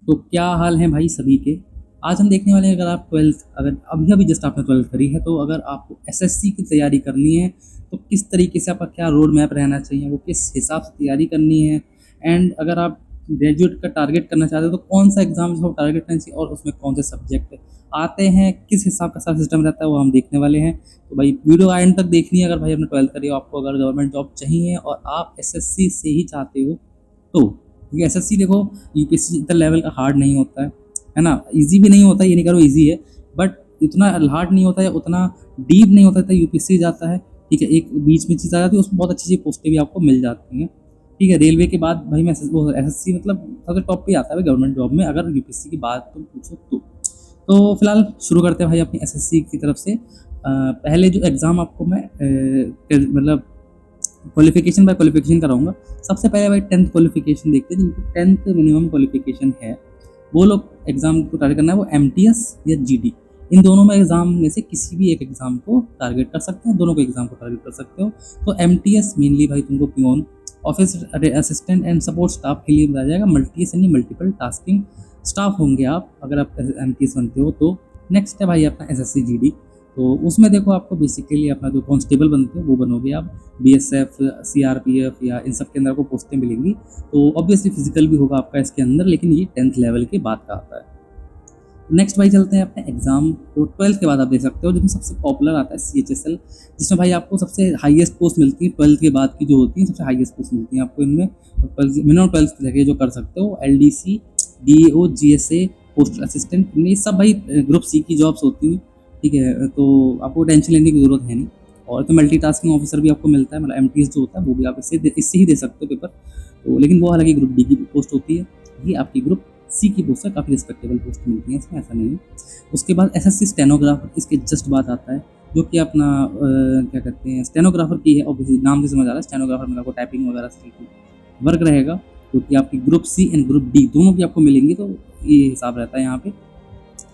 तो क्या हाल है भाई सभी के। आज हम देखने वाले हैं, अगर आप ट्वेल्थ, अगर अभी अभी जस्ट आपने ट्वेल्थ करी है, तो अगर आपको एसएससी की तैयारी करनी है तो किस तरीके से आपका क्या रोड मैप रहना चाहिए, वो किस हिसाब से तैयारी करनी है। एंड अगर आप ग्रेजुएट का टारगेट करना चाहते हो तो कौन सा एग्जाम जो टारगेट करना चाहिए और उसमें कौन से सब्जेक्ट आते हैं, किस हिसाब का सारा सिस्टम रहता है, वो हम देखने वाले हैं। तो भाई वीडियो एंड तक देखनी है। अगर भाई आपने ट्वेल्थ करी हो, आपको अगर गवर्नमेंट जॉब चाहिए और आप एसएससी से ही चाहते हो तो, क्योंकि एसएससी देखो यूपीएससी इतना लेवल का हार्ड नहीं होता है ना। इजी भी नहीं होता, ये नहीं करो इजी है, बट इतना हार्ड नहीं होता है, उतना डीप नहीं होता है। यूपीएससी जाता है, ठीक है, एक बीच में चीज़ आ जाती है, उसमें बहुत अच्छी अच्छी पोस्टें भी आपको मिल जाती हैं। ठीक है, रेलवे के बाद भाई मैं वो एसएससी मतलब सबसे टॉप पे आता है गवर्नमेंट जॉब में, अगर यूपीएससी की बात तुम पूछो तो फिलहाल शुरू करते हैं भाई अपनी एसएससी की तरफ से। पहले जो एग्ज़ाम आपको मैं मतलब क्वालिफिकेशन बाय क्वालिफिकेशन कराऊंगा। सबसे पहले भाई 10th क्वालिफिकेशन देखते हैं, जिनको 10th मिनिमम क्वालिफिकेशन है वो लोग एग्ज़ाम को टारगेट करना है, वो एमटीएस या जीडी, इन दोनों में एग्ज़ाम में से किसी भी एक एग्ज़ाम को टारगेट कर सकते हैं, दोनों को एग्ज़ाम को टारगेट कर सकते हो। तो एमटीएस मेनली भाई तुमको peon, office assistant and support staff के लिए बताया जाएगा। मल्टीएस यानी मल्टीपल टास्किंग स्टाफ होंगे आप, अगर आप एमटीएस बनते हो तो। नेक्स्ट है भाई अपना एसएससी जीडी। तो उसमें देखो आपको बेसिकली अपना जो कांस्टेबल बनते हो वो बनोगे आप, बीएसएफ, सीआरपीएफ या इन सब के अंदर आपको पोस्टें मिलेंगी। तो ऑब्वियसली फिजिकल भी होगा आपका इसके अंदर, लेकिन ये 10th लेवल के बाद का आता है। नेक्स्ट भाई चलते हैं अपने एग्जाम। तो 12th के बाद आप देख सकते हो, जिसमें सबसे पॉपुलर आता है सीएचएसएल, जिसमें भाई आपको सबसे हाईएस्ट पोस्ट मिलती है 12th के बाद की जो होती है, सबसे हाईएस्ट पोस्ट मिलती है आपको इनमें। मिनिमम 12th लगे जो कर सकते हो, LDC, DAO, GSA, postal assistant, ये सब भाई ग्रुप सी की जॉब्स होती हैं। ठीक है, तो आपको टेंशन लेने की ज़रूरत है नहीं। और तो मल्टीटास्किंग ऑफिसर भी आपको मिलता है, मतलब एमटीएस जो होता है वो भी आप इससे ही दे सकते हो पेपर। तो लेकिन वो हालांकि ग्रुप डी की पोस्ट होती है, ये आपकी ग्रुप सी की पोस्ट है, काफ़ी रिस्पेक्टेबल पोस्ट मिलती है इसमें, ऐसा नहीं है। उसके बाद एसएससी स्टेनोग्राफर, इसके जस्ट बाद आता है, जो कि अपना क्या कहते हैं स्टेनोग्राफर की है, ऑब्वियसली नाम से समझ आ रहा है। स्टेनोग्राफर में आपको टाइपिंग वगैरह से वर्क रहेगा, क्योंकि आपकी group C and group D दोनों की आपको मिलेंगी, तो ये हिसाब रहता है यहाँ पे।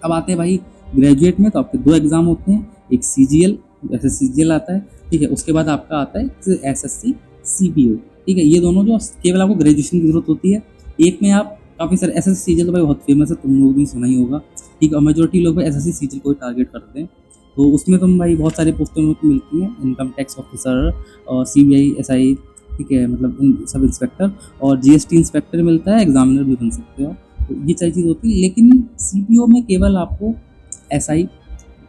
अब आते हैं भाई ग्रेजुएट में, तो आपके दो एग्जाम होते हैं, एक सीजीएल, ऐसे सीजीएल आता है, ठीक है, उसके बाद आपका आता है एसएससी सीपीओ। ठीक है, ये दोनों जो केवल आपको ग्रेजुएशन की जरूरत होती है। एक में आप काफ़ी सारे एसएससी सीजीएल तो भाई बहुत फेमस है, तुम लोग भी सुना ही होगा। ठीक है, और मेजोरिटी लोग भाई एसएससी सीजीएल को ही टारगेट करते हैं। तो उसमें तुम भाई बहुत सारी पोस्टें मिलती हैं, इनकम टैक्स ऑफिसर और सीबीआई एसआई, ठीक है, मतलब सब इंस्पेक्टर, और जीएसटी इंस्पेक्टर मिलता है, एग्जामिनर भी बन सकते हो। तो ये सारी चीज़ होती है। लेकिन सीपीओ में केवल आपको एसआई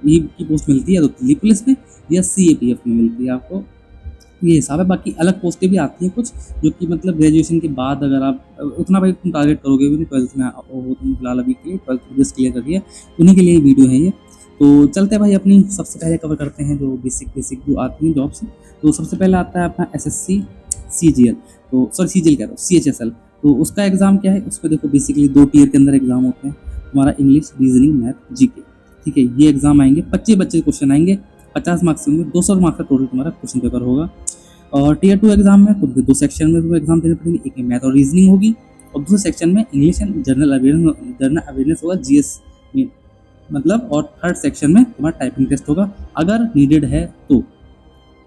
की पोस्ट मिलती है, तो दिल्ली पुलिस में, या सीएपीएफ में मिलती है आपको, ये हिसाब है। बाकी अलग पोस्टें भी आती हैं कुछ, जो कि मतलब ग्रेजुएशन के बाद अगर आप उतना भाई तुम टारगेट करोगे भी नहीं, 12th में वो तुम फिलहाल अभी के लिए 12th बेस क्लियर करिए, उन्हीं के लिए वीडियो है ये। तो चलते हैं भाई अपनी, सबसे पहले कवर करते हैं जो बेसिक जो आती हैं जॉब्स। तो सबसे पहले आता है अपना एसएससी सीजीएल, तो सॉरी सीजीएल कह रहा हूँ, सीएचएसएल। तो उसका एग्ज़ाम क्या है, उसमें देखो बेसिकली 2 टीयर के अंदर एग्जाम होते हैं, हमारा इंग्लिश, रीजनिंग, मैथ, जीके। ठीक है, ये एग्जाम आएंगे, 25 क्वेश्चन आएंगे, 50 मार्क्स होंगे, 200 मार्क्स का टोटल तुम्हारा क्वेश्चन पेपर होगा। और टीयर 2 एग्जाम में तुमको 2 सेक्शन में तुम्हें एग्जाम देने पड़ेंगे, एक में मैथ और रीजनिंग होगी, और दूसरे सेक्शन में इंग्लिश एंड जनरल अवेयरनेस होगा, जीएस में मतलब। और थर्ड सेक्शन में तुम्हारा टाइपिंग टेस्ट होगा, अगर नीडेड है तो,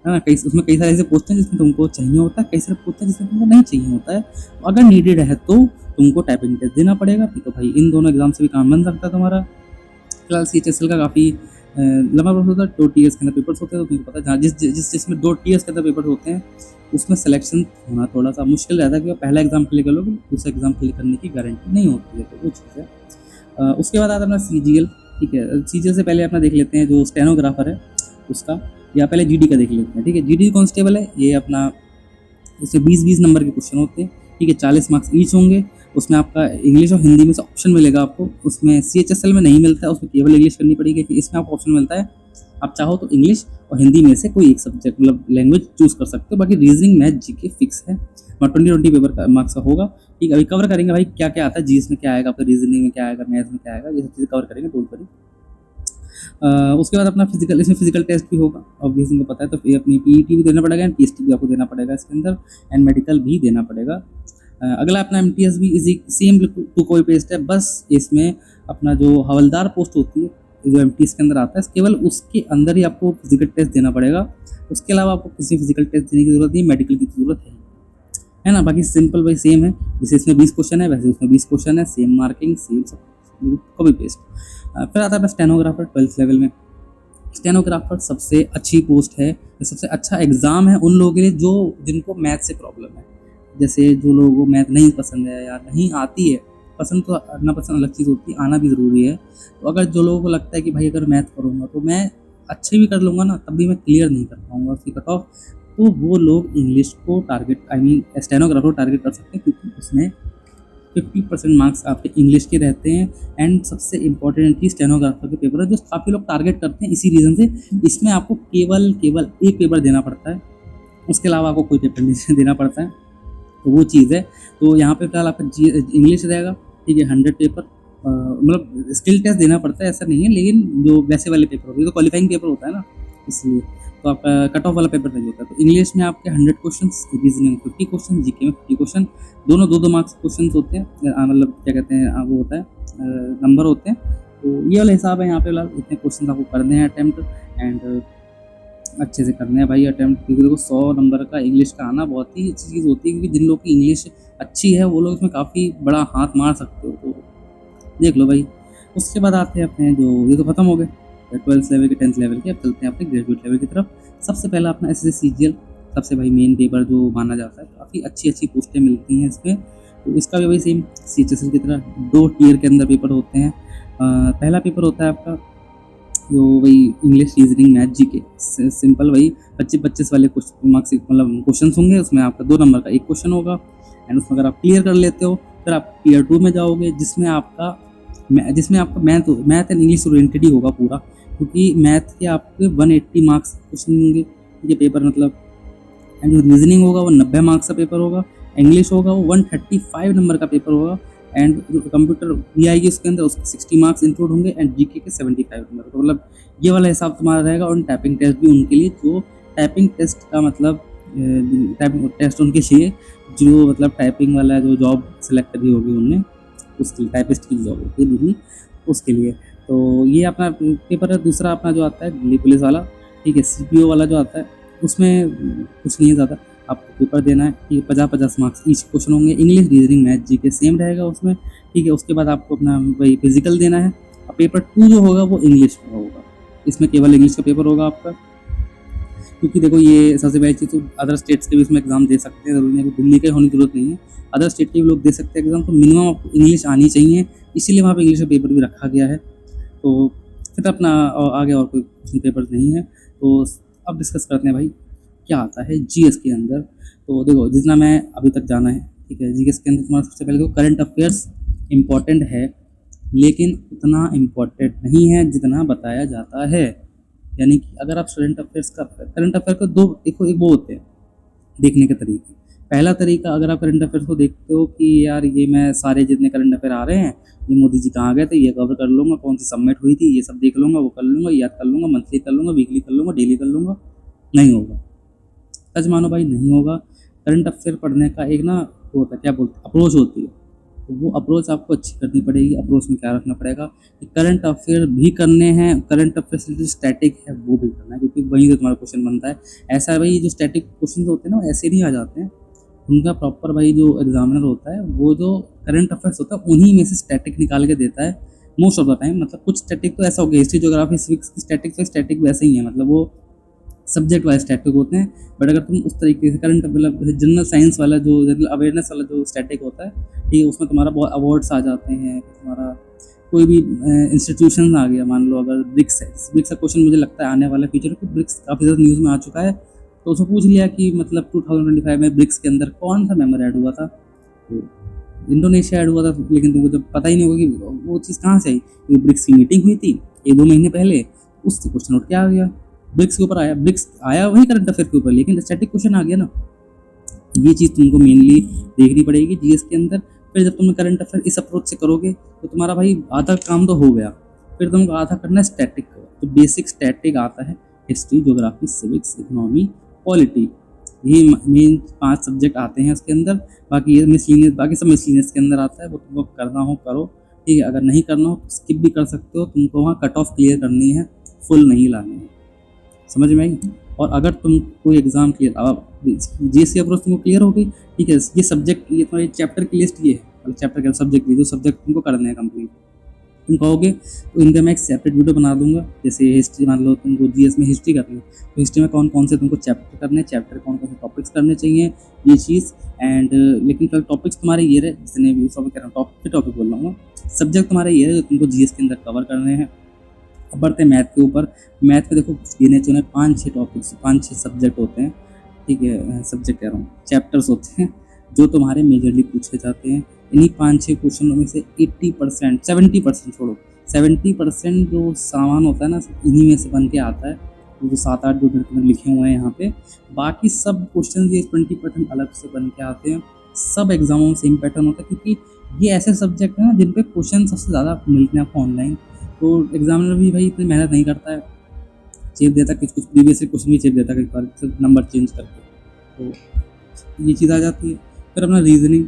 है ना। उसमें कई सारे ऐसे पोस्ट हैं जिसमें तुमको चाहिए होता है, कई सारे पोस्ट हैं जिसमें तुमको नहीं चाहिए होता है। अगर नीडेड है तो तुमको टाइपिंग टेस्ट देना पड़ेगा। ठीक है भाई, इन दोनों एग्जाम से भी काम बन सकता है तुम्हारा। फिलहाल सीएचएसएल का काफ़ी लंबा प्रोसेस होता है, 2 टीयर्स के अंदर पेपर्स होते हैं, तो तुमको पता है जिसमें 2 टीयर्स के अंदर पेपर होते हैं, उसमें सिलेक्शन होना थोड़ा सा मुश्किल रहता है, क्योंकि पहला एग्जाम क्लियर कर लोगे, दूसरा एग्जाम क्लियर करने की गारंटी नहीं होती है, तो वो चीज़ है। उसके बाद आता है अपना सीजीएल। ठीक है, सीजीएल से पहले अपना देख लेते हैं जो स्टेनोग्राफर है उसका, या पहले जीडी का देख लेते हैं। ठीक है, जीडी कांस्टेबल है, ये अपना इससे 20-20 नंबर के क्वेश्चन होते हैं। ठीक है, 40 मार्क्स ईच होंगे। उसमें आपका इंग्लिश और हिंदी में से ऑप्शन मिलेगा आपको, उसमें सीएचएसएल में नहीं मिलता है, उसमें केवल इंग्लिश करनी पड़ेगी। इसमें आपको ऑप्शन मिलता है, आप चाहो तो इंग्लिश और हिंदी में से कोई एक सब्जेक्ट मतलब लैंग्वेज चूज कर सकते हो। बाकी रीजनिंग, मैथ, जीके फिक्स है, और 20 पेपर का मार्क्स का होगा। ठीक है, अभी कवर करेंगे भाई क्या क्या आता है, जीएस में क्या आएगा, आपका रीजनिंग में क्या आएगा, मैथ में क्या आएगा, ये सब चीज़ें कवर करेंगे, डोंट वरी। उसके बाद अपना फिजिकल, इसमें फिजिकल टेस्ट भी होगा, ऑब्वियसली को पता है, तो अपनी पीईटी भी देना पड़ेगा, एंड पीएसटी भी आपको देना पड़ेगा इसके अंदर, एंड मेडिकल भी देना पड़ेगा। अगला अपना एमटीएस भी easy same to copy paste है, बस इसमें अपना जो हवलदार पोस्ट होती है जो एमटीएस के अंदर आता है, केवल उसके अंदर ही आपको फिजिकल टेस्ट देना पड़ेगा। उसके अलावा आपको किसी फिजिकल टेस्ट देने की जरूरत नहीं, मेडिकल की जरूरत है। है ना। बाकी सिंपल भाई सेम है, जैसे इसमें 20 क्वेश्चन है वैसे उसमें 20 क्वेश्चन है, सेम मार्किंग सेम सब, कॉपी पेस्ट। फिर आता है स्टेनोग्राफर 12th लेवल में। स्टेनोग्राफर सबसे अच्छी पोस्ट है, सबसे अच्छा एग्ज़ाम है उन लोगों के लिए जो जिनको मैथ से प्रॉब्लम है। जैसे जो लोगों को मैथ नहीं पसंद है या नहीं आती है, पसंद तो ना पसंद अलग चीज़ होती है, आना भी ज़रूरी है। तो अगर जो लोगों को लगता है कि भाई अगर मैथ करूँगा तो मैं अच्छे भी कर लूँगा ना, तब भी मैं क्लियर नहीं कर पाऊँगा उसकी कट ऑफ, तो वो लोग इंग्लिश को टारगेट, आई मीन स्टेनोग्राफर को टारगेट कर सकते हैं, क्योंकि उसमें 50% मार्क्स आपके इंग्लिश के रहते हैं। एंड सबसे इम्पोर्टेंट चीज़ स्टेनोग्राफर के पेपर है जो काफ़ी लोग टारगेट करते हैं इसी रीज़न से। इसमें आपको केवल केवल एक पेपर देना पड़ता है, उसके अलावा आपको कोई पेपर नहीं देना पड़ता है, तो वो चीज़ है। तो यहाँ पे फिलहाल आपका इंग्लिश रहेगा, ठीक है, 100 पेपर, मतलब स्किल टेस्ट देना पड़ता है ऐसा नहीं है, लेकिन जो वैसे वाले पेपर होते हैं तो क्वालिफाइंग पेपर होता है ना, इसलिए तो आपका कट ऑफ वाला पेपर नहीं होता। तो इंग्लिश में आपके 100 क्वेश्चन, रीजनिंग में 50 क्वेश्चन, जीके में 50 क्वेश्चन, दोनों 2-2 मार्क्स क्वेश्चन होते हैं, मतलब क्या कहते हैं वो होता है नंबर होते हैं। तो ये वाला हिसाब है यहाँ पे फिलहाल, इतने क्वेश्चन आपको करने हैं अटैम्प्ट, एंड अच्छे से करने हैं भाई अटैम्प्ट, क्योंकि देखो 100 नंबर का इंग्लिश का आना बहुत ही अच्छी चीज़ होती है, क्योंकि जिन लोग की इंग्लिश अच्छी है वो लोग इसमें काफ़ी बड़ा हाथ मार सकते हो, तो देख लो भाई। उसके बाद आते हैं अपने जो, ये तो खत्म हो गए 12th लेवल के, 10th लेवल के, अब चलते हैं अपने ग्रेजुएट लेवल की तरफ। सबसे पहला अपना SSC CGL, सबसे भाई मेन पेपर जो माना जाता है, काफ़ी अच्छी अच्छी पोस्टें मिलती हैं इसमें। तो इसका भी वही सेम CHSL की तरह 2 टियर के अंदर पेपर होते हैं। पहला पेपर होता है आपका जो वही English, reasoning, math, GK, simple वही 25-25 वाले क्वेश्चन मार्क्स, मतलब क्वेश्चन होंगे, उसमें आपका 2 नंबर का एक क्वेश्चन होगा। एंड उसमें अगर आप क्लियर कर लेते हो फिर आप टियर 2 में जाओगे, जिसमें आपका मैथ एंड इंग्लिश ओरिएंटेड ही होगा पूरा, क्योंकि मैथ के आपके 180 मार्क्स क्वेश्चन होंगे, ये पेपर मतलब। एंड जो रीजनिंग होगा वो 90 मार्क्स का पेपर होगा, इंग्लिश होगा वो 135 नंबर का पेपर होगा, एंड जो कंप्यूटर भी आएगी उसके अंदर उसके 60 मार्क्स इंक्लूड होंगे, एंड जीके के 75 नंबर। तो मतलब ये वाला हिसाब तुम्हारा रहेगा। और टाइपिंग टेस्ट भी उनके लिए जो टाइपिंग टेस्ट का मतलब टाइपिंग टेस्ट उनके लिए जो मतलब टाइपिंग वाला जो जॉब सेलेक्ट करी होगी उनने, उसके लिए टाइपिस्ट की जॉब होती है दीदी, उसके लिए। तो ये अपना पेपर है। दूसरा अपना जो आता है दिल्ली पुलिस वाला, ठीक है, CPO वाला जो आता है, उसमें कुछ नहीं है ज़्यादा, आपको पेपर देना है, ठीक है, 50-50 मार्क्स ईच क्वेश्चन होंगे, English, reasoning, math, GK same रहेगा उसमें, ठीक है। उसके बाद आपको अपना वही फिजिकल देना है। और पेपर 2 जो होगा वो इंग्लिश में होगा, इसमें केवल इंग्लिश का पेपर होगा आपका, क्योंकि देखो ये सबसे पहली चीज़ तो अदर स्टेट्स के भी इसमें एग्जाम दे सकते हैं, ज़रूरी नहीं है कि दिल्ली के होने की जरूरत नहीं है, अदर स्टेट के भी लोग दे सकते हैं एग्जाम। तो मिनिमम आपको इंग्लिश आनी चाहिए, इसीलिए वहाँ पे इंग्लिश का पेपर भी रखा गया है। तो फिर अपना आगे और कोई क्वेश्चन पेपर नहीं है। तो अब डिस्कस करते हैं भाई क्या आता है GS के अंदर। तो देखो जितना मैं अभी तक जाना है, ठीक है, GS के अंदर तुम्हारा सबसे पहले तो करंट अफेयर्स इम्पॉर्टेंट है, लेकिन उतना इम्पॉर्टेंट नहीं है जितना बताया जाता है। यानी कि अगर आप स्टूडेंट अफेयर्स का, करंट अफेयर को दो देखो, एक वो होते हैं देखने के तरीके। पहला तरीका, अगर आप करंट अफेयर्स को देखते हो कि यार ये मैं सारे जितने करंट अफेयर आ रहे हैं, ये मोदी जी कहाँ गए थे ये कवर कर लूँगा, कौन सी सबमिट हुई थी ये सब देख लूँगा, वो कर लूँगा, याद कर लूँगा, मंथली कर लूँगा, वीकली कर लूँगा, डेली कर लूँगा, नहीं होगा। सच मानो भाई नहीं होगा। करंट अफेयर पढ़ने का एक ना वो होता है, क्या बोलते हैं, अप्रोच होती है। तो वो अप्रोच आपको अच्छी करनी पड़ेगी। अप्रोच में क्या रखना पड़ेगा कि करंट अफेयर भी करने हैं, करंट अफेयर से जो स्टैटिक है वो भी करना है, क्योंकि वहीं से तुम्हारा क्वेश्चन बनता है। ऐसा है भाई, जो स्टैटिक क्वेश्चन होते हैं ना, ऐसे नहीं आ जाते हैं, उनका प्रॉपर भाई जो एग्जामिनर होता है वो जो करंट अफेयर्स होता है उन्हीं में से स्टैटिक निकाल के देता है मोस्ट ऑफ द टाइम। मतलब कुछ स्टैटिक तो ऐसा हो गया, हिस्ट्री, ज्योग्राफी, सिविक्स की स्टैटिक तो स्टैटिक वैसे ही है, मतलब वो सब्जेक्ट वाइज स्टैटिक होते हैं। बट अगर तुम उस तरीके से करंट मतलब जनरल साइंस वाला जो जनरल अवेयरनेस वाला जो स्टैटिक होता है, ठीक है, उसमें तुम्हारा बहुत अवार्ड्स आ जाते हैं, तुम्हारा कोई भी इंस्टीट्यूशन आ गया, मान लो अगर ब्रिक्स है, ब्रिक्स का क्वेश्चन मुझे लगता है आने वाला फ्यूचर कि ब्रिक्स काफ़ी ज़्यादा न्यूज़ में आ चुका है। तो उसको पूछ लिया कि मतलब 2025 में ब्रिक्स के अंदर कौन सा मेंबर ऐड हुआ था, तो इंडोनेशिया ऐड हुआ था, लेकिन तुमको जब पता ही नहीं होगा कि वो चीज़ कहाँ से आई, क्योंकि ब्रिक्स की मीटिंग हुई थी 1-2 महीने पहले, उससे क्वेश्चन उठ के आ गया, ब्रिक्स के ऊपर आया, ब्रिक्स आया वही करंट अफेयर के ऊपर, लेकिन स्टैटिक क्वेश्चन आ गया ना। ये चीज़ तुमको मेनली देखनी पड़ेगी GS के अंदर। फिर जब तुम करंट अफेयर इस अप्रोच से करोगे तो तुम्हारा भाई आधा काम तो हो गया, फिर तुमको आधा करना है स्टैटिक का। तो बेसिक स्टैटिक आता है, history, geography, civics, economy, polity, ये मेन 5 सब्जेक्ट आते हैं उसके अंदर। बाकी ये मिसलिनियस, बाकी सब मिसलिनियस के अंदर आता है, वो तुमको करना हो करो, ठीक है। अगर नहीं करना हो तो स्किप भी कर सकते हो, तुमको वहाँ कट ऑफ क्लियर करनी है, फुल नहीं लानी है, समझ में आई। और अगर तुम कोई एग्ज़ाम क्लियर, अब जीएस की अप्रोच तुमको क्लियर हो गई, ठीक है। ये सब्जेक्ट, ये तुम्हारे चैप्टर की लिस्ट ये है, मतलब चैप्टर के सब्जेक्ट की जो सब्जेक्ट तुमको करने हैं कंप्लीट, तुम कहोगे तो इनका मैं एक सेपरेट वीडियो बना दूंगा। जैसे हिस्ट्री मान लो तुमको जीएस में हिस्ट्री करनी है, तो हिस्ट्री में कौन कौन से तुमको चैप्टर करने हैं, चैप्टर कौन कौन से टॉपिक्स करने चाहिए, ये चीज़। एंड लेकिन फिर टॉपिक्स तुम्हारे ये रहे, जितने भी सब कह रहा हूँ टॉपिक बोल रहा हूँ, सब्जेक्ट तुम्हारे ये रहे जो तुमको जीएस के अंदर कवर करने हैं। अब बढ़ते हैं मैथ के ऊपर। मैथ में देखो गिने चुने 5-6 टॉपिक्स, 5-6 सब्जेक्ट होते हैं, ठीक है, सब्जेक्ट कह रहा हूँ, चैप्टर्स होते हैं जो तुम्हारे मेजरली पूछे जाते हैं। इन्हीं 5-6 क्वेश्चनों में से 80%, 70% छोड़ो, 70% जो सामान होता है ना, इन्हीं में से बन के आता है। वो जो 7-8 जो में लिखे हुए हैं यहाँ पे, बाकी सब क्वेश्चन ये 20% अलग से बन के आते हैं। सब एग्जामों में सेम पैटर्न होता है, क्योंकि ये ऐसे सब्जेक्ट हैं ना जिन पे क्वेश्चन सबसे ज़्यादा मिलते हैं आपको ऑनलाइन। तो एग्जामिनर भी भाई इतनी मेहनत नहीं करता है, चेप देता है, कुछ प्रीवियस क्वेश्चन भी चेप देता है कई बार, सिर्फ नंबर चेंज करके, तो ये चीज़ आ जाती है। फिर अपना रीजनिंग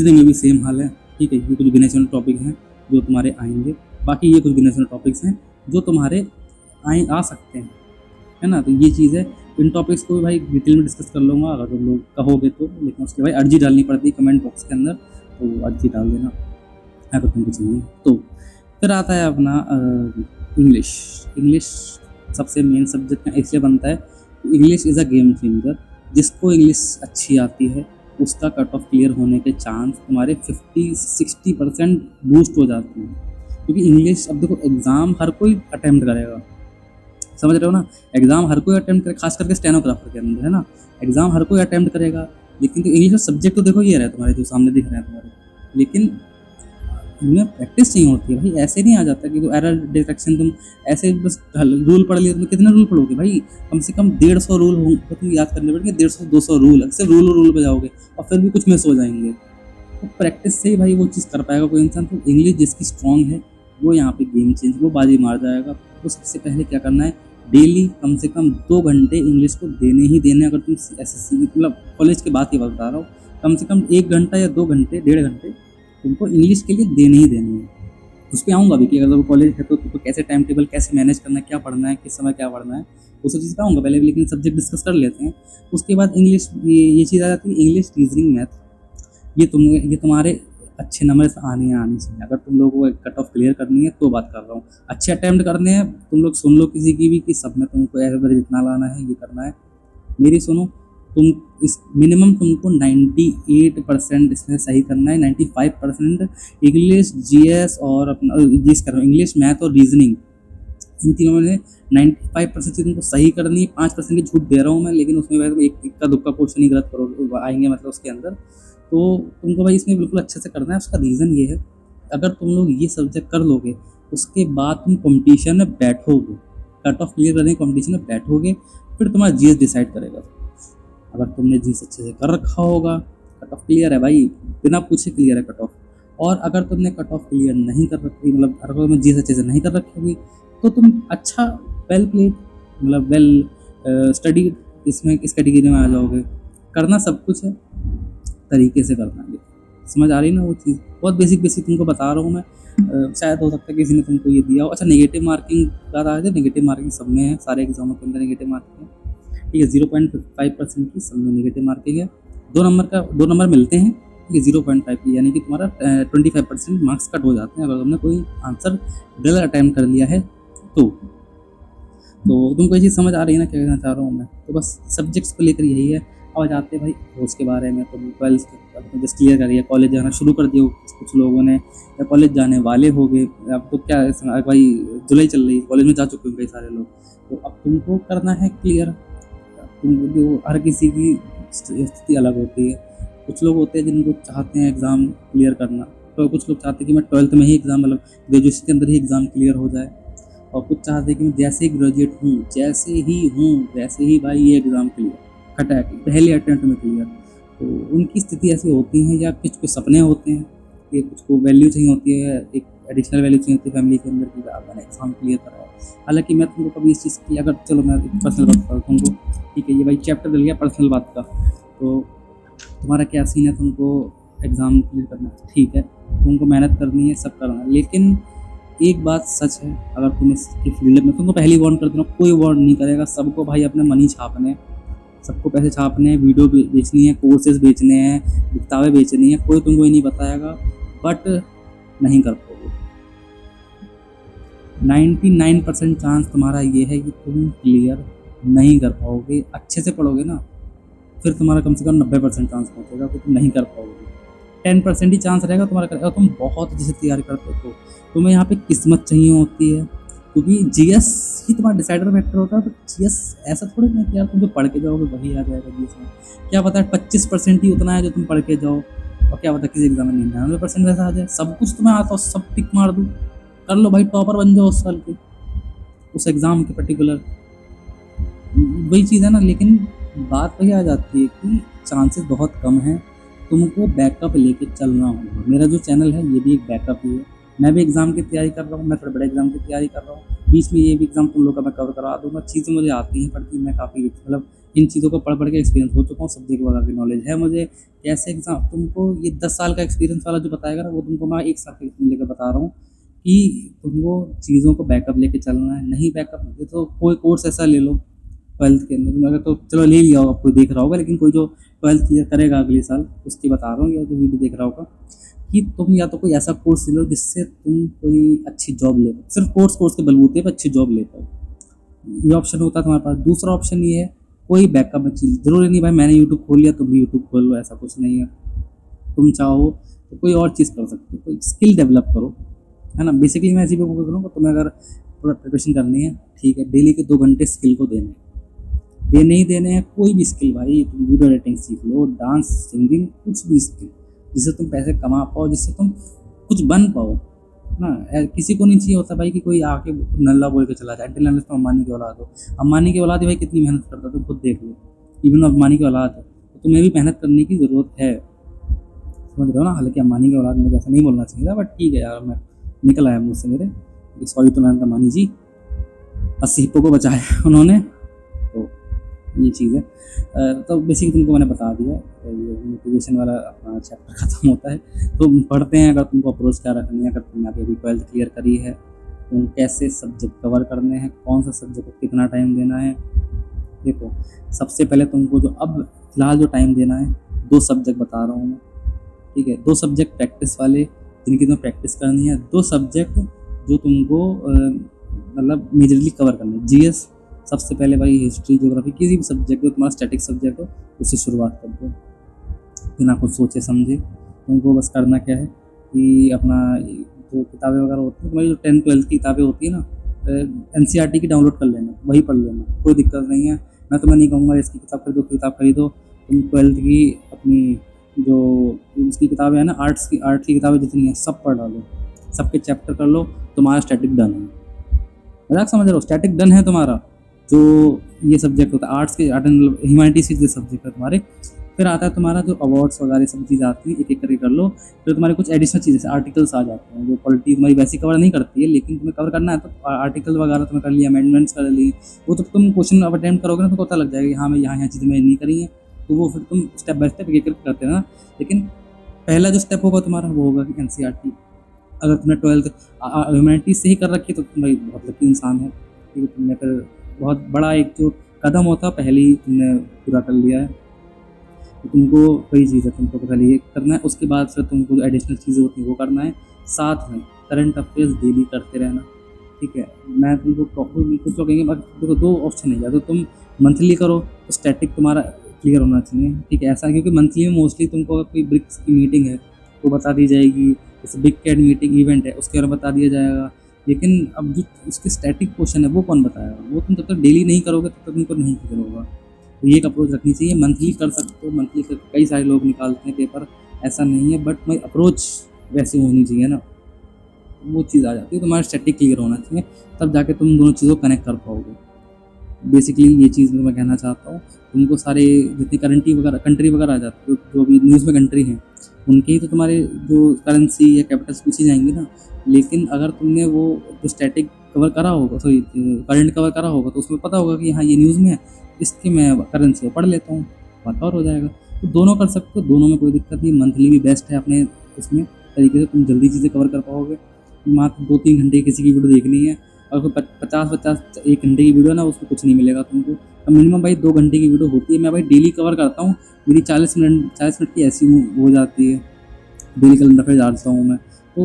में भी सेम हाल है, ठीक है। ये कुछ गिने चुने टॉपिक हैं जो तुम्हारे आएंगे, बाकी ये कुछ गिने चुने टॉपिक्स हैं जो तुम्हारे आ सकते हैं, है ना। तो ये चीज़ है। इन टॉपिक्स को भी भाई डिटेल में डिस्कस कर लूँगा अगर तुम लोग कहोगे तो, लेकिन उसके भाई अर्जी डालनी पड़ती है कमेंट बॉक्स के अंदर, तो अर्जी डाल देना अगर तुमको चाहिए तो। फिर आता है अपना इंग्लिश सबसे मेन सब्जेक्ट इसलिए बनता है, English is a game changer. जिसको इंग्लिश अच्छी आती है उसका कट ऑफ क्लियर होने के चांस तुम्हारे 50-60% बूस्ट हो जाते हैं, क्योंकि इंग्लिश, अब देखो एग्ज़ाम हर कोई अटैम्प्ट करेगा, समझ रहे हो ना, एग्ज़ाम हर कोई अटैम्प्ट करे, खास करके स्टेनोग्राफर के अंदर, है ना, एग्ज़ाम हर कोई अटैम्प्ट करेगा। लेकिन तो इंग्लिश का सब्जेक्ट तो देखो ये रहा है तुम्हारे जो सामने दिख रहे हैं तुम्हारे, लेकिन इनमें प्रैक्टिस नहीं होती है भाई। ऐसे नहीं आ जाता कि एरर डिटेक्शन तुम ऐसे बस रूल पढ़ लिया, तुम कितने रूल पढ़ोगे भाई, कम से कम 150 रूल हो तो तुम याद करने पड़ेंगे, 150-200 रूल, सिर्फ रूल पे जाओगे और फिर भी कुछ मिस हो जाएंगे। तो प्रैक्टिस से ही भाई वो चीज़ कर पाएगा कोई इंसान। तो इंग्लिश जिसकी स्ट्रॉन्ग है वो यहाँ पे गेम चेंज, वो बाजी मार जाएगा। तो सबसे पहले क्या करना है, डेली कम से कम 2 घंटे इंग्लिश को देने ही देने। अगर तुम SSC मतलब कॉलेज के बाद की बात बता रहा हूँ, कम से कम 1 घंटा या 2 घंटे, 1.5 घंटे तुमको इंग्लिश के लिए देने ही देने हैं। उस पर आऊँगा भी कि अगर कॉलेज है तो तुमको कैसे टाइम टेबल कैसे मैनेज करना है, क्या पढ़ना है, किस समय क्या पढ़ना है, वो सब चीज़ पे आऊँगा पहले, लेकिन सब्जेक्ट डिस्कस कर लेते हैं। उसके बाद इंग्लिश, ये चीज़ आ जाती है, इंग्लिश, रीजनिंग, मैथ। ये तुम्हारे अच्छे नंबर से आने चाहिए। अगर तुम लोगों को कट ऑफ क्लियर करनी है तो बात कर रहा हूँ, अच्छे अटैम्प्ट करने हैं, तुम लोग सुन लो किसी की भी कि सब में तुमको एवरेज इतना लाना है, ये करना है, मेरी सुनो। तुम इस मिनिमम तुमको 98% इसमें सही करना है, 95% इंग्लिश, जीएस और अपना जीएस कर रहा हूँ, इंग्लिश, मैथ और रीजनिंग, इन तीनों में 95% चीज़ तुमको सही करनी है। 5% की छूट दे रहा हूँ मैं, लेकिन उसमें भाई एक इक्का दुक्का क्वेश्चन ही गलत करो आएंगे मतलब उसके अंदर, तो तुमको भाई इसमें बिल्कुल अच्छे से करना है। उसका रीज़न ये है, अगर तुम लोग ये सब्जेक्ट कर लोगे उसके बाद तुम कंपटीशन में बैठोगे, कट ऑफ क्लियर करने कंपटीशन में बैठोगे, फिर तुम्हारा जीएस डिसाइड करेगा। अगर तुमने जीएस अच्छे से कर रखा होगा, कट ऑफ क्लियर है भाई, बिना पूछे क्लियर है कट ऑफ। और अगर तुमने कट ऑफ क्लियर नहीं कर रखी, मतलब अगर तुमने जीएस अच्छे से नहीं कर रखी होगी, तो तुम अच्छा वेल प्लेड, मतलब वेल स्टडीड इसमें इस कैटेगरी में आ जाओगे। करना सब कुछ है, तरीके से करना है। समझ आ रही ना वो चीज़, बहुत बेसिक तुमको बता रहा हूँ मैं। शायद हो सकता है किसी ने तुमको ये दिया हो। अच्छा, नेगेटिव मार्किंग का आ जाए, नेगेटिव मार्किंग सब में है, सारे एग्जामों के अंदर नेगेटिव मार्किंग है, ठीक है। 0.5% की सब में नेगेटिव मार्किंग है। 2 नंबर मिलते हैं, ये 0.5 की, यानी कि तुम्हारा 25% मार्क्स कट हो जाते हैं अगर तुमने कोई आंसर गलत अटैम्प्ट कर लिया है तो। तुमको ये चीज़ समझ आ रही है ना क्या कहना चाह रहा हूँ मैं। तो बस सब्जेक्ट्स को लेकर यही है। अब जाते हैं भाई कोर्स के बारे में। तो 12th जस्ट क्लियर करिए, कॉलेज जाना शुरू कर दिया कुछ लोगों ने, या कॉलेज जाने वाले हो गए। अब तो क्या भाई, जुलाई चल रही है, कॉलेज में जा चुके हैं कई सारे लोग। तो अब तुमको करना है क्लियर। तुम हर किसी की स्थिति अलग होती है। कुछ लोग होते हैं जिनको चाहते हैं एग्ज़ाम क्लियर करना, तो कुछ लोग चाहते हैं कि मैं 12th में ही एग्ज़ाम, मतलब ग्रेजुएशन के अंदर ही एग्ज़ाम क्लियर हो जाए, और कुछ चाहते हैं कि मैं जैसे ही ग्रेजुएट हूँ, वैसे ही भाई ये एग्ज़ाम क्लियर, खटैक पहले अटेम्प्ट में क्लियर। तो उनकी स्थिति ऐसी होती है, या कुछ के सपने होते हैं कि कुछ को वैल्यू चाहिए होती है, एक एडिशनल वैल्यू चाहिए होती है फैमिली के अंदर कि मैंने एग्ज़ाम क्लियर करा है। हालांकि मैं तुमको कभी इस चीज़ की, अगर चलो मैं पर्सनल बात करता हूँ तुमको, ठीक है, ये भाई चैप्टर मिल गया पर्सनल बात का, तो तुम्हारा क्या सीन है, तुमको एग्ज़ाम क्लियर करना है, ठीक है, तुमको मेहनत करनी है, सब करना है। लेकिन एक बात सच है, अगर तुम इसकी फील्ड में, तुमको पहली वार्न कर देना, कोई वार्न नहीं करेगा, सबको भाई अपने मनी छापने, सबको पैसे छापने हैं, वीडियो बेचनी है, कोर्सेज बेचने हैं, किताबें बेचनी है, कोई तुमको ये नहीं बताएगा, बट नहीं कर पाओगे। 99% चांस तुम्हारा ये है कि तुम क्लियर नहीं कर पाओगे। अच्छे से पढ़ोगे ना, फिर तुम्हारा कम से कम 90% चांस पहुँचेगा कि तुम नहीं कर पाओगे। 10% ही चांस रहेगा तुम्हारा करेगा। तुम बहुत अच्छे से तैयारी करते हो तो तुम्हें यहाँ पे किस्मत चाहिए होती है, क्योंकि जीएस ही तुम्हारा डिसाइडर फैक्टर होता है। तो जीएस ऐसा थोड़ी ना कि यार तुम जो पढ़ के जाओगे वही आ जाएगा जीएस में। क्या पता है 25% ही उतना है जो तुम पढ़ के जाओ, और क्या पता किसी एग्जाम में 99% वैसा आ जाए। सब कुछ तुम्हें आता हो, सब टिक मार दो, कर लो भाई, टॉपर बन जाओ उस साल के, उस एग्ज़ाम के पर्टिकुलर। वही चीज़ है ना। लेकिन बात वही आ जाती है कि चांसेस बहुत कम हैं, तुमको बैकअप लेके चलना होगा। मेरा जो चैनल है ये भी एक बैकअप ही है। मैं भी एग्ज़ाम की तैयारी कर रहा हूँ, मैं थोड़े बड़े एग्ज़ाम की तैयारी कर रहा हूँ, बीच में ये भी एग्ज़ाम तुम लोग का मैं कवर करा दूँगा। चीज़ें मुझे आती हैं पढ़ती, मैं काफ़ी मतलब इन चीज़ों को पढ़ के एक्सपीरियंस हो चुका हूँ, सब्जेक्ट वगैरह की नॉलेज है मुझे। कैसे एग्ज़ाम तुमको ये 10 साल का एक्सपीरियंस वाला जो बताएगा ना, वो तुमको मैं 1 साल का एक्सपीरियंस लेकर बता रहा हूँ कि तुमको चीज़ों को बैकअप लेके चलना है। नहीं बैकअप लेते तो कोई कोर्स ऐसा ले लो 12th के अंदर, अगर तो चलो ले लिया होगा, कोई देख रहा होगा, लेकिन कोई जो 12th क्लियर करेगा अगले साल उसकी बता रहा हूँ, या जो वीडियो देख रहा होगा, कि तुम या तो कोई ऐसा कोर्स ले लो जिससे तुम कोई अच्छी जॉब ले पाओ। सिर्फ कोर्स के बलबूते पर अच्छी जॉब ले पाओ, ये ऑप्शन होता है तुम्हारे पास। दूसरा ऑप्शन ये है, कोई बैकअप चीज़ जरूरी नहीं भाई मैंने यूट्यूब खोल लिया तुम भी यूट्यूब खोल लो, ऐसा कुछ नहीं है। तुम चाहो तो कोई और चीज़ कर सकते हो, कोई स्किल डेवलप करो, है ना। बेसिकली मैं इसी पे फोकस करूँगा। तुम्हें अगर थोड़ा प्रिपरेशन करनी है, ठीक है, डेली के 2 घंटे स्किल को देने ही देने हैं। कोई भी स्किल भाई, तुम वीडियो एडिटिंग सीख लो, डांस, सिंगिंग, कुछ भी स्किल जिससे तुम पैसे कमा पाओ, जिससे तुम कुछ बन पाओ ना। किसी को नहीं चाहिए होता भाई कि कोई आके नल्ला बोल के चला जाए। अनटिल तुम अम्बानी की औलाद हो। अम्बानी की औलाद भाई कितनी मेहनत करता है तुम खुद देख लो। इवन अम्बानी की औलाद है तो तुम्हें भी मेहनत करने की ज़रूरत है, समझ रहे हो ना। हालांकि अम्बानी की औलाद मुझे ऐसा नहीं बोलना चाहिए था, बट ठीक है यार, मैं निकल आया मुझसे मेरे, सॉरी तो मैं अम्बानी जी, 80 हिप्पो को बचाया उन्होंने। तो ये चीज़ है। तो बेसिकली तुमको मैंने बता दिया, ये मोटिवेशन वाला अपना चैप्टर ख़त्म होता है। तो पढ़ते हैं, अगर तुमको अप्रोच क्या रखनी है, अगर तुमने अभी 12th क्लियर करी है, तुम कैसे सब्जेक्ट कवर करने हैं, कौन सा सब्जेक्ट को कितना टाइम देना है। देखो, सबसे पहले तुमको जो अब फ़िलहाल जो टाइम देना है, 2 सब्जेक्ट बता रहा हूँ मैं, ठीक है। 2 सब्जेक्ट प्रैक्टिस वाले, जिनकी तुम्हें प्रैक्टिस करनी है। 2 सब्जेक्ट जो तुमको मतलब मेजरली कवर करना है। जीएस सबसे पहले भाई, हिस्ट्री, ज्योग्राफी, किसी भी सब्जेक्ट हो, तुम्हारा स्टैटिक सब्जेक्ट हो, उससे शुरुआत कर दो बिना कुछ सोचे समझे। तुमको बस करना क्या है कि अपना जो किताबें वगैरह होती हैं, तुम्हारी जो 10th 12th की किताबें होती है ना, एनसीईआरटी की डाउनलोड कर लेना, वही पढ़ लेना, कोई दिक्कत नहीं है। मैं तुम्हें नहीं कहूँगा इसकी किताब खरीदो, किताब खरीदो। तुम 12th की अपनी जो उसकी किताबें हैं ना, आर्ट्स की किताबें जितनी हैं सब पढ़ डालो, सबके चैप्टर कर लो, तुम्हारा स्टैटिक डन है। मजाक समझ रहे हो, स्टैटिक डन है तुम्हारा। जो ये सब्जेक्ट होता है आर्ट्स के, ह्यूमैनिटीज़ के जो सब्जेक्ट है तुम्हारे। फिर आता है तुम्हारा जो अवार्ड्स वगैरह सब चीज़ आती है, एक एक करके कर लो। फिर तुम्हारे कुछ एडिशनल चीज़ें, आर्टिकल्स आ जाते हैं, जो पॉलिटी तुम्हारी वैसी कवर नहीं करती है, लेकिन तुम्हें कवर करना है तो आर्टिकल वगैरह तुम्हें कर लिया, अमेंडमेंट्स कर ली, वो तो तुम क्वेश्चन अब अटेम्प्ट करोगे ना तो पता लग जाएगा कि हाँ मैं यहाँ चीज़ें मैंने नहीं करी हैं, तो वो फिर तुम स्टेप बाय स्टेप एक एक करते रहना। लेकिन पहला जो स्टेप होगा तुम्हारा वो होगा कि एनसीईआरटी। अगर तुमने 12th ह्यूमैनिटीज़ से ही कर रखी है तो तुम भाई बहुत लकी इंसान हो, ठीक है। तुमने फिर बहुत बड़ा एक जो कदम होता पहले ही तुमने पूरा कर लिया है। तो तुमको वही चीज़ है, तुमको पहले ये करना है, उसके बाद फिर तुमको जो एडिशनल चीज़ें होती हैं वो करना है। साथ में करंट अफेयर्स डेली करते रहना, ठीक है। मैं तुमको कुछ लोग कहेंगे देखो 2 ऑप्शन है, या तो तुम मंथली करो तो स्टैटिक तुम्हारा क्लियर होना चाहिए, ठीक है। ऐसा क्योंकि मंथली में मोस्टली तुमको अगर कोई ब्रिक्स की मीटिंग है तो बता दी जाएगी, जैसे बिग कैट मीटिंग इवेंट है उसके बारे में बता दिया जाएगा। लेकिन अब जो उसके स्टैटिक क्वेश्चन है वो कौन बताएगा, वो तुम जब तक डेली नहीं करोगे तब तक तुमको नहीं क्लियर होगा। तो ये एक अप्रोच रखनी चाहिए। मंथली कर सकते हो, मंथली कई सारे लोग निकालते हैं पेपर, ऐसा नहीं है, बट मैं अप्रोच वैसे होनी चाहिए ना, वो चीज़ आ जाती है। तुम्हारा स्टैटिक क्लियर होना चाहिए, तब जाके तुम दोनों चीज़ों को कनेक्ट कर पाओगे। बेसिकली ये चीज़ मैं कहना चाहता हूँ। तुमको सारे जितनी कंट्री वगैरह आ जाती है, जो भी न्यूज़ में कंट्री हैं, उनके ही तो तुम्हारे जो करेंसी या कैपिटल्स पूछी जाएंगी ना। लेकिन अगर तुमने वो जो स्टैटिक कवर करा होगा, सॉरी करंट कवर करा होगा, तो उसमें पता होगा कि हाँ ये न्यूज़ में है, इसके मैं करेंसी पढ़ लेता हूँ, वहाँ कवर हो जाएगा। तो दोनों कर सकते हो, दोनों में कोई दिक्कत नहीं। मंथली भी बेस्ट है अपने उसमें तरीके से, तुम जल्दी चीज़ें कवर कर पाओगे। मात्र 2-3 घंटे किसी की वीडियो देखनी है, और कोई 50-50 1 घंटे की वीडियो ना, उसमें कुछ नहीं मिलेगा तुमको। अब मिनिमम भाई 2 घंटे की वीडियो होती है, मैं भाई डेली कवर करता हूँ, मेरी 40 मिनट की ऐसी हो जाती है, डेली कैलेंडर पे डालता हूँ मैं। तो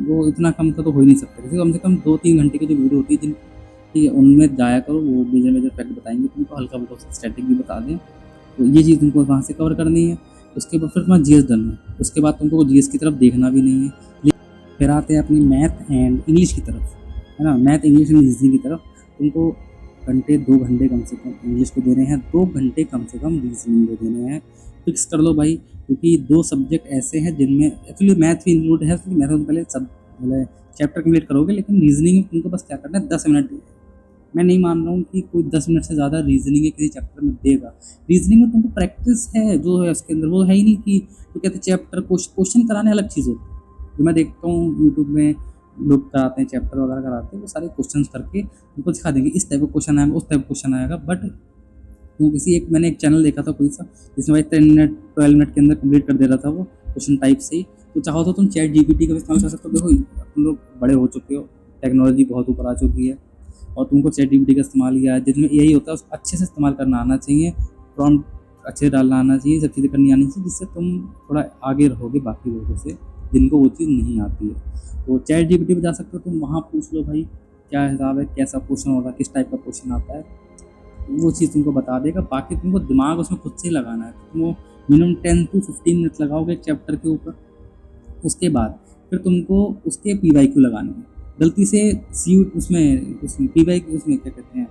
वो इतना कम का तो हो ही नहीं सकता, जैसे कम से कम 2-3 घंटे की जो वीडियो होती है जिन, ठीक है, उनमें जाया करो, वो मेजर मेजर फैक्ट बताएंगे तुमको, हल्का फुल्का स्टैटिक भी बता दें। तो ये चीज़ तुमको वहाँ से कवर करनी है। उसके बाद फिर तुम्हारा जीएस डन है, उसके बाद तुमको जीएस की तरफ देखना भी नहीं है। फिर आते हैं अपनी मैथ एंड इंग्लिश की तरफ, है ना। मैथ, इंग्लिश एंड रीजनिंग की तरफ तुमको 2 घंटे कम से कम इंग्लिश को देने हैं, 2 घंटे कम से कम रीजनिंग को देने हैं। फिक्स कर लो भाई, क्योंकि 2 सब्जेक्ट ऐसे हैं जिनमें एक्चुअली मैथ भी इंक्लूड है, क्योंकि मैथ में पहले सब मतलब चैप्टर कंप्लीट करोगे, लेकिन रीजनिंग में तुमको बस क्या करना है, 10 मिनट। मैं नहीं मान रहा हूँ कि कोई 10 मिनट से ज़्यादा रीजनिंग के किसी चैप्टर में देगा। रीजनिंग में तुमको प्रैक्टिस है जो है उसके अंदर, वो है ही नहीं कि तो कहते चैप्टर क्वेश्चन कराने अलग चीज़ होती है। जो मैं देखता हूँ यूट्यूब में लोग कराते हैं, चैप्टर वगैरह कराते हैं, वो सारे क्वेश्चन करके उनको दिखा देंगे, इस टाइप का क्वेश्चन आएगा, उस टाइप का क्वेश्चन आएगा। बट तो मैंने एक चैनल देखा था कोई सा, जिसमें भाई 10 मिनट 12 मिनट के अंदर कंप्लीट कर दे रहा था वो क्वेश्चन टाइप से ही। तो चाहो तो तुम चैट जीपीटी का इस्तेमाल कर सकते हो। देखो तुम लोग बड़े हो चुके हो, टेक्नोलॉजी बहुत ऊपर आ चुकी है, और तुमको चैट जीपीटी का इस्तेमाल किया है, जिसमें यही होता है उसको अच्छे से इस्तेमाल करना आना चाहिए, प्रॉम्प्ट अच्छे से डालना आना चाहिए, सब चीज़ें करनी आनी चाहिए, जिससे तुम थोड़ा आगे रहोगे बाकी लोगों से जिनको वो चीज़ नहीं आती है। तो चैट जीपीटी पे जा सकते हो तुम, वहाँ पूछ लो भाई क्या हिसाब है, कैसा क्वेश्चन होगा, किस टाइप का क्वेश्चन आता है, वो चीज़ तुमको बता देगा। बाकी तुमको दिमाग उसमें खुद से ही लगाना है। तुम वो मिनिमम 10 to 15 मिनट लगाओगे एक चैप्टर के ऊपर। उसके बाद फिर तुमको उसके पीवाईक्यू लगाने हैं। गलती से सी उसमें पीवाईक्यू उसमें क्या कहते हैं,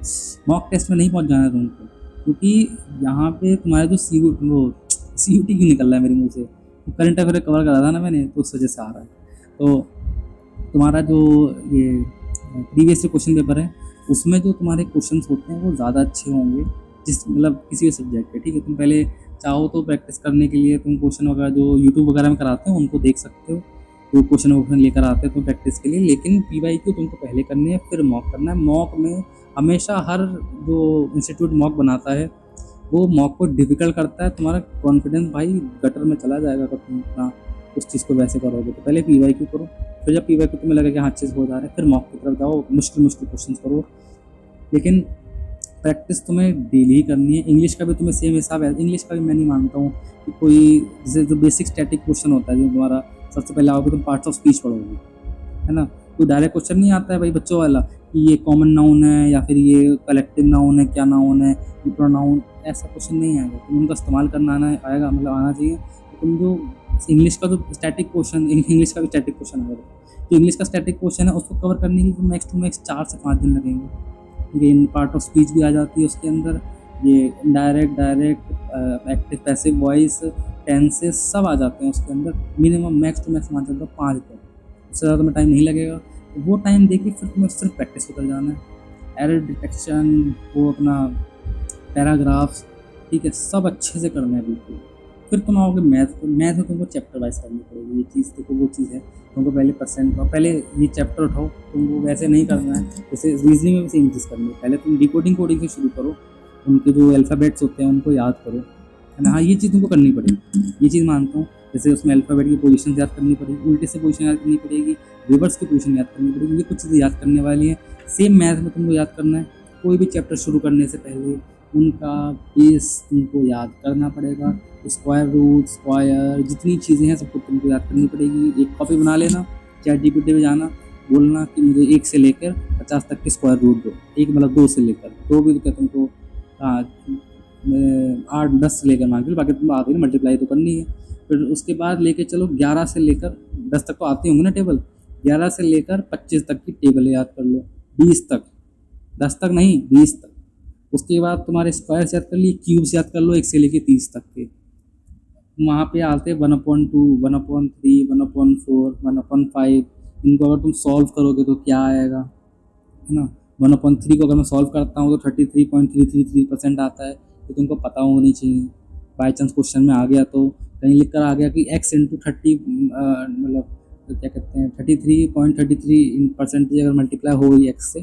मॉक टेस्ट में नहीं पहुंच जाना है तुमको, क्योंकि यहाँ पे तुम्हारा जो सीयूटी क्यों निकल रहा है मेरे मुंह से, करंट अफेयर कवर करा था ना मैंने, तो उस वजह से आ रहा है। तो तुम्हारा जो ये प्रीवियस क्वेश्चन पेपर है, उसमें जो तुम्हारे क्वेश्चंस होते हैं वो ज़्यादा अच्छे होंगे, जिस मतलब किसी भी सब्जेक्ट के, ठीक है। तुम पहले चाहो तो प्रैक्टिस करने के लिए तुम क्वेश्चन वगैरह जो यूट्यूब वगैरह में कराते हैं उनको देख सकते हो, तो क्वेश्चन लेकर आते हैं तुम प्रैक्टिस के लिए। लेकिन पीवाईक्यू तुमको पहले करनी है, फिर मॉक करना है। मॉक में हमेशा हर जो इंस्टीट्यूट मॉक बनाता है वो मॉक को डिफ़िकल्ट करता है। तुम्हारा कॉन्फिडेंस भाई गटर में चला जाएगा अगर तुम इतना उस चीज़ को वैसे करोगे। तो पहले पीवाईक्यू करो, फिर जब पीवाईक्यू तुम्हें लगे कि हाँ अच्छे से हो जा रहा है, फिर मॉक की तरफ जाओ, मुश्किल क्वेश्चन करो। लेकिन प्रैक्टिस तुम्हें डेली ही करनी है। इंग्लिश का भी तुम्हें सेम हिसाब है। इंग्लिश का भी मैं नहीं मानता हूँ कि कोई, जैसे जो बेसिक स्टैटिक क्वेश्चन होता है, जो तुम्हारा सबसे पहले आओगे तुम पार्ट्स ऑफ स्पीच पढ़ोगे, है ना। कोई डायरेक्ट क्वेश्चन नहीं आता है भाई बच्चों वाला कि ये कॉमन नाउन है या फिर ये कलेक्टिव नाउन है, क्या नाउन है, ये प्रोनाउन, ऐसा क्वेश्चन नहीं आएगा। तुम उनका इस्तेमाल करना आएगा, मतलब आना चाहिए। तो तुम जो इंग्लिश का जो स्टैटिक क्वेश्चन, इंग्लिश का भी स्टैटिक क्वेश्चन आएगा, तो इंग्लिश का स्टैटिक क्वेश्चन है उसको कवर करने के लिए मैक्स टू मैक्स 4 से 5 दिन लगेंगे। ठीक है, इन पार्ट ऑफ स्पीच भी आ जाती है उसके अंदर, ये direct active passive voice, tenses सब आ जाते हैं उसके अंदर। मिनिमम मैक्स टू मैक्स मान चलता है 5 दिन, उससे ज़्यादा तुम्हें टाइम नहीं लगेगा। तो वो टाइम देखिए फिर तुम्हें सिर्फ प्रैक्टिस पे कर जाना है। एरर डिटेक्शन, वो अपना पैराग्राफ्स, ठीक है, सब अच्छे से करना है बिल्कुल। फिर तुम आओगे मैथ में तुमको चैप्टर वाइज करनी पड़ेगी। ये चीज़ देखो, वो चीज़ है तुमको पहले पहले ये चैप्टर उठाओ। तुमको वैसे नहीं करना है, जैसे रीजनिंग में भी सेम चीज़ करनी है। पहले तुम डिकोडिंग कोडिंग से शुरू करो, उनके जो अल्फ़ाबेट्स होते हैं उनको याद करो, है ना। हाँ, ये चीज़ तुमको करनी पड़ेगी, ये चीज़ मानता हूँ। जैसे उसमें अल्फ़ाबेट की पोजीशन याद करनी पड़ेगी, उल्टे से पोजीशन याद करनी पड़ेगी, रिवर्स की पोजीशन याद करनी पड़ेगी, ये कुछ चीज़ें याद करने वाली हैं। सेम मैथ में तुमको याद करना है। कोई भी चैप्टर शुरू करने से पहले उनका बेस तुमको याद करना पड़ेगा। स्क्वायर रूट, स्क्वायर, जितनी चीज़ें हैं सबको तुमको याद करनी पड़ेगी। एक कॉपी बना लेना, चैट जीपीटी में जाना, बोलना कि मुझे 1 से लेकर 50 तक के स्क्वायर रूट दो। एक मतलब 2 से लेकर, 2 भी क्या तुमको 8-10 से लेकर मांग लो, बाकी तुमको आती है, मल्टीप्लाई तो करनी है। फिर उसके बाद लेके चलो 11 से लेकर 10 तक तो आती होंगी ना टेबल, 11 से लेकर 25 तक की टेबल याद कर लो, 20 तक, 10 तक नहीं 20 तक। उसके बाद तुम्हारे स्क्वायर याद कर लिए, क्यूब्स याद कर लो 1 से लेकर 30 तक के। वहाँ पे आते हैं 1/2, 1/3, 1/4, 1/5। इनको अगर तुम सॉल्व करोगे तो क्या आएगा, है ना। 1/3 को अगर मैं सॉल्व करता हूँ तो 33.333% आता है। तो तुमको पता होनी चाहिए, बाई चांस क्वेश्चन में आ गया तो कहीं लिख कर आ गया कि x इंटू 30, मतलब क्या कहते हैं 33.33% अगर मल्टीप्लाई हो गई x से,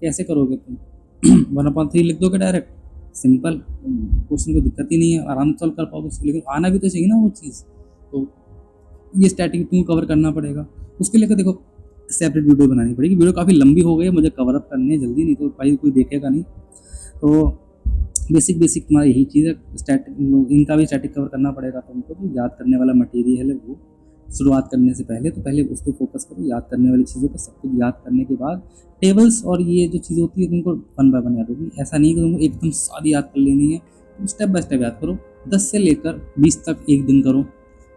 कैसे करोगे तुम 1/3 लिख दोगे डायरेक्ट, सिंपल, क्वेश्चन को दिक्कत ही नहीं है, आराम से सॉल्व कर पाओगे। लेकिन आना भी तो चाहिए ना वो चीज़। तो ये स्टैटिक तुमको कवर करना पड़ेगा। उसके लिए देखो सेपरेट वीडियो बनानी पड़ेगी। वीडियो काफ़ी लंबी हो गई है, मुझे कवर अप करनी है जल्दी, नहीं तो भाई कोई देखेगा नहीं। तो बेसिक तुम्हारा यही चीज़ है, स्टैटिक इनका भी स्टैटिक कवर करना पड़ेगा तुमको। तो याद करने वाला मटेरियल है वो शुरुआत करने से पहले, तो पहले उस पर फोकस करो, याद करने वाली चीज़ों पर। सब कुछ याद करने के बाद टेबल्स और ये जो चीज़ें होती है तुमको वन बाय वन याद होगी। ऐसा नहीं कि तुमको एकदम सारी याद कर लेनी है, तुम स्टेप बाय स्टेप याद करो। 10 से लेकर 20 तक एक दिन करो,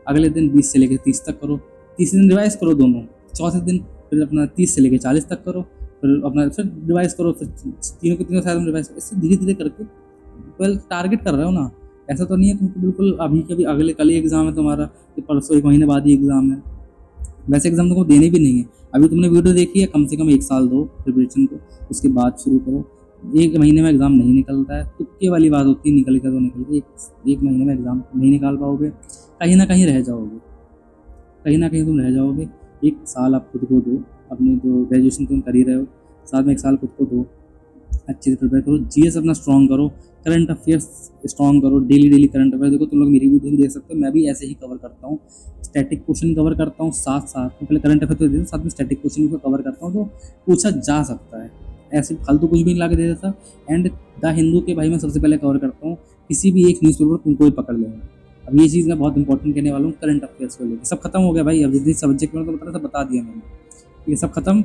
अगले दिन 20 से लेकर 30 तक करो, तीसरे दिन रिवाइज करो दोनों, चौथे दिन फिर अपना 30 से लेकर 40 तक करो, फिर अपना फिर रिवाइज करो, फिर तीनों के तीनों साथ रिवाइज करो। इससे धीरे धीरे करके टारगेट कर रहे हो ना। ऐसा तो नहीं है तुमको बिल्कुल अभी के अभी अगले कल ही एग्ज़ाम है तुम्हारा, कि परसों 1 महीने बाद ही एग्ज़ाम है। वैसे एग्ज़ाम तुमको देने भी नहीं है। अभी तुमने वीडियो देखी है, कम से कम 1 साल दो प्रिपरेशन को, उसके बाद शुरू करो। 1 महीने में एग्ज़ाम नहीं निकलता है, तुक्के वाली बात होती है, निकलेगा तो निकलेगा। एक महीने में एग्ज़ाम नहीं निकाल पाओगे, कहीं ना कहीं रह जाओगे, कहीं ना कहीं तुम रह जाओगे। 1 साल आप खुद को दो, अपने जो ग्रेजुएशन तुम कर ही रहे हो, साथ में 1 साल खुद को दो, अच्छे से प्रिपेयर करो, जीएस अपना स्ट्रॉन्ग करो, करंट अफेयर्स स्ट्रॉन्ग करो, डेली करंट अफेयर देखो। तुम लोग मेरी वीडियो भी देख सकते हो, मैं भी ऐसे ही कवर करता हूँ। स्टैटिक क्वेश्चन कवर करता हूँ, साथ में पहले करंट अफेयर तो दे देता, साथ में स्टैटिक क्वेश्चन को कवर करता हूँ, तो पूछा जा सकता है। ऐसे फालतू कुछ भी नहीं ला के दे देता। एंड द हिंदू के भाई मैं सबसे पहले कवर करता हूँ, किसी भी एक न्यूज़पेपर तुमको ही पकड़ लेगा। अब ये चीज़ मैं बहुत इंपॉर्टेंट कहने वाला हूँ, करंट अफेयर्स को लेकर। सब खत्म हो गया भाई, अब जितनी सब्जेक्ट में तो पता सब बता दिया मैंने, ये सब खत्म।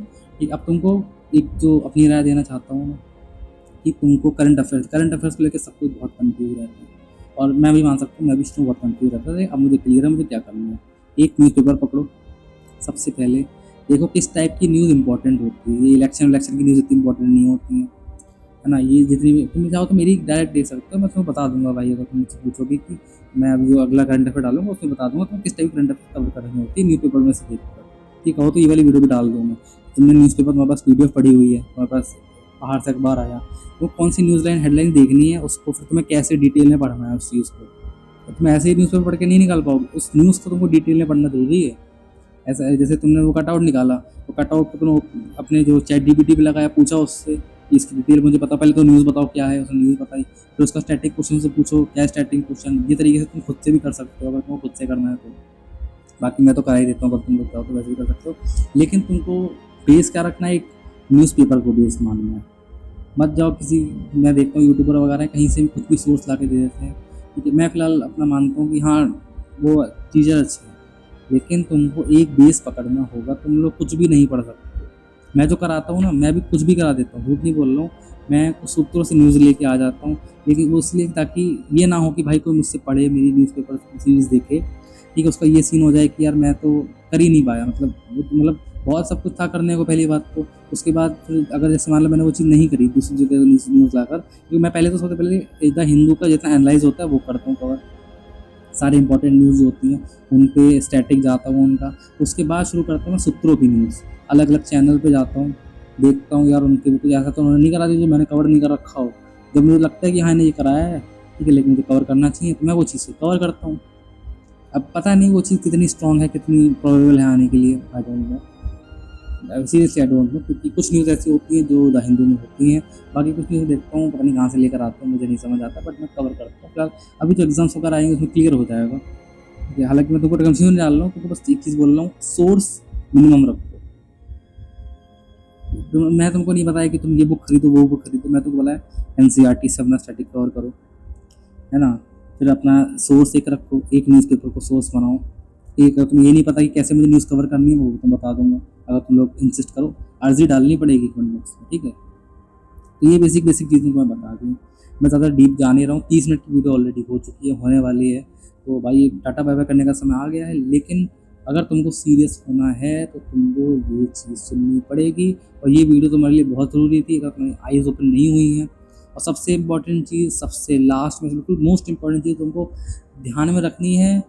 अब तुमको एक जो अपनी राय देना चाहता हूँ कि तुमको करंट अफेयर्स को लेकर सब कुछ बहुत कन्फ्यूज रहता है, और मैं भी मान सकता हूँ, मैं भी इसमें बहुत कन्फ्यूज रहता है। अब मुझे क्लियर है मुझे क्या करना है। एक न्यूज़पेपर पकड़ो, सबसे पहले देखो किस टाइप की न्यूज़ इंपॉर्टेंट होती है। ये इलेक्शन की न्यूज़ इतनी इंपॉर्टेंट नहीं होती है ना। ये जितनी भी तुम चाहो तो मेरी डायरेक्ट देख सकते हो, मैं तुम्हें बता दूंगा भाई। अगर तुम मुझसे पूछोगे कि मैं अभी जो अगला करंट अफेयर डालूंगा उसमें बता दूंगा तुम किस टाइप करंट अफेयर कवर करनी होती है न्यूज़पेपर में से देखकर। ठीक हो तो ये वाली वीडियो भी डाल दूँ मैं। तुमने न्यूज़पेपर तुम्हारे पास PDF पड़ी हुई है, तुम्हारे पास बाहर से अखबार आया, वो कौन सी न्यूज़ लाइन हेडलाइन देखनी है, उसको फिर तुम्हें कैसे डिटेल में पढ़ना है उस चीज़ को। तो तुम ऐसे ही न्यूज़पेपर पढ़ के नहीं निकाल पाओगे, उस न्यूज़ को तुमको डिटेल में पढ़ना जरूरी है। ऐसा है जैसे तुमने वो कटआउट निकाला, तो कटआउट पर तुम अपने जो ChatGPT पे लगाया, पूछा उससे कि इसकी डिटेल मुझे पता, पहले तो न्यूज़ बताओ क्या है, उसने न्यूज़ बताई, फिर उसका स्टैटिक क्वेश्चन से पूछो क्या है स्टैटिक क्वेश्चन। ये तरीके से तुम खुद से भी कर सकते हो अगर तुमको खुद से करना है तो। बाकी मैं तो करा ही देता हूँ, अगर तुम लोग चाहो तो वैसे भी कर सकते हो, लेकिन तुमको बेस क्या रखना है, एक न्यूज़पेपर को बेस मानना है। मत जाओ किसी, मैं देखता हूँ यूट्यूबर वगैरह कहीं से भी कुछ भी सोर्स ला के दे देते हैं। ठीक है, मैं फ़िलहाल अपना मानता हूँ कि हाँ वो चीज़ें अच्छी हैं, लेकिन तुमको एक बेस पकड़ना होगा। तुम लोग कुछ भी नहीं पढ़ सकते। मैं जो कराता हूँ ना, मैं भी कुछ भी करा देता हूँ, झूठ नहीं बोल रहा हूँ। मैं कुछ सूत्रों से न्यूज़ लेके आ जाता हूँ, लेकिन वो इसलिए ताकि ये ना हो कि भाई कोई मुझसे पढ़े मेरी न्यूज़पेपर सीरीज़ देखे, ठीक है, उसका ये सीन हो जाए कि यार मैं तो कर ही नहीं पाया, मतलब बहुत सब कुछ था करने को पहली बात तो। उसके बाद फिर अगर जैसे मान लो मैंने वो चीज़ नहीं करी दूसरी जगह न्यूज़ लाकर, क्योंकि मैं पहले तो सबसे पहले द हिंदू का जितना एनालाइज होता है वो करता हूँ कवर, सारी इंपॉर्टेंट न्यूज़ होती हैं उन पे स्टैटिक जाता हूँ उनका। उसके बाद शुरू करता हूँ मैं सूत्रों की न्यूज़, अलग अलग चैनल पे जाता हूँ, देखता हूँ यार उनके भी कुछ ऐसा तो उन्होंने नहीं करा दिया जो मैंने कवर नहीं कर रखा हो। जब मुझे लगता है कि हाँ इन्हें ये कराया है, ठीक है, लेकिन मुझे कवर करना चाहिए, तो मैं वो चीज़ कवर करता हूँ। अब पता नहीं वो चीज़ कितनी स्ट्रॉन्ग है, कितनी प्रोबेबल है आने के लिए, I don't know, seriously I don't know, क्योंकि कुछ न्यूज़ ऐसी होती हैं जो द हिंदू में होती हैं, बाकी कुछ न्यूज़ देखता हूँ पता नहीं कहाँ से लेकर आते हैं, मुझे नहीं समझ आता, बट मैं कवर करता हूँ। फिलहाल अभी जो एग्जाम्स वगैरह आएंगे उसमें क्लियर हो जाएगा। ठीक है, हालांकि मैं तुमको कंफ्यूजन डाल रहा हूँ, तुमको बस एक चीज़ बोल रहा हूँ, सोर्स मिनिमम रखो। मैं तुमको नहीं बताया कि तुम ये बुक खरीदो वो बुक खरीदो, मैं तुमको बोला है NCERT से अपना स्टैटिक कवर करो, है ना। फिर अपना सोर्स एक रखो, एक न्यूज़पेपर को सोर्स बनाओ। एक तुम ये नहीं पता कि कैसे मुझे न्यूज़ कवर करनी है, वो तुम बता दूंगा अगर तुम लोग इंसिस्ट करो। अर्जी डालनी पड़ेगी कमेंट बॉक्स में, ठीक है। तो ये बेसिक चीज़ें मैं बता दूँ, मैं ज़्यादा डीप जा नहीं रहा हूँ। 30 मिनट की वीडियो ऑलरेडी हो चुकी है, होने वाली है, तो भाई टाटा बाय बाय करने का समय आ गया है। लेकिन अगर तुमको सीरियस होना है तो तुमको ये चीज़ सुननी पड़ेगी, और ये वीडियो तुम्हारे लिए बहुत ज़रूरी थी अगर तुम्हारी आइज़ ओपन नहीं हुई हैं। और सबसे इम्पॉर्टेंट चीज़, सबसे लास्ट में बिल्कुल मोस्ट इम्पॉर्टेंट चीज़ तुमको ध्यान में रखनी है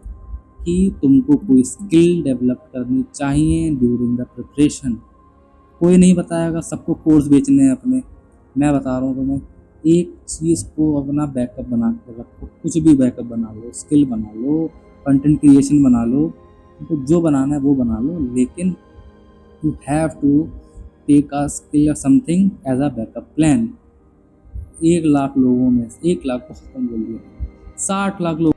कि तुमको कोई स्किल डेवलप करनी चाहिए ड्यूरिंग द प्रिपरेशन। कोई नहीं बताएगा, सबको कोर्स बेचने हैं अपने। मैं बता रहा हूँ तुम्हें, एक चीज़ को अपना बैकअप बना कर रखो, कुछ भी बैकअप बना लो, स्किल बना लो, कंटेंट क्रिएशन बना लो, तो जो बनाना है वो बना लो, लेकिन you have to take a skill और something as a backup plan. 1 lakh लोगों में 1 लाख को खत्म बोल दिया, 60 लाख लोग